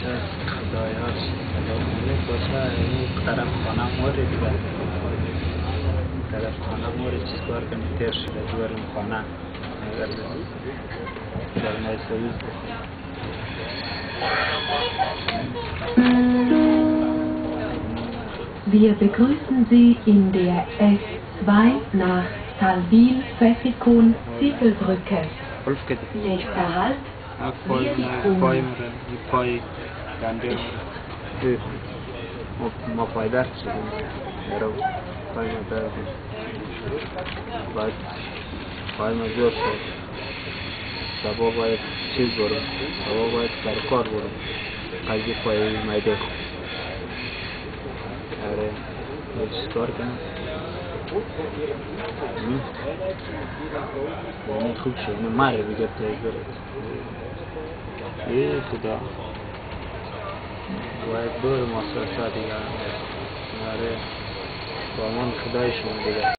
خدای هاش خدای باشه این طرف خانه موره دیگه طرف خانه موره چیز کار کنی تیر شده دورم خانه اگر در نیسویز Wir begrüßen Sie in der S2 nach Thalwil-Pfäffikon-Ziegelbrücke. Nächster Halt, پای گنده ما پای درد شدیم درو پای ما درد باید پای ما جور شد سبا باید چیز برم سبا باید سرکار برم قضی پای مایده خود آره چیز کار کنم یعنی خوب شد اینو مره بگرد تایز برد ای خدا باید دور مؤسسات دیگه آره با من خدای شما دیگه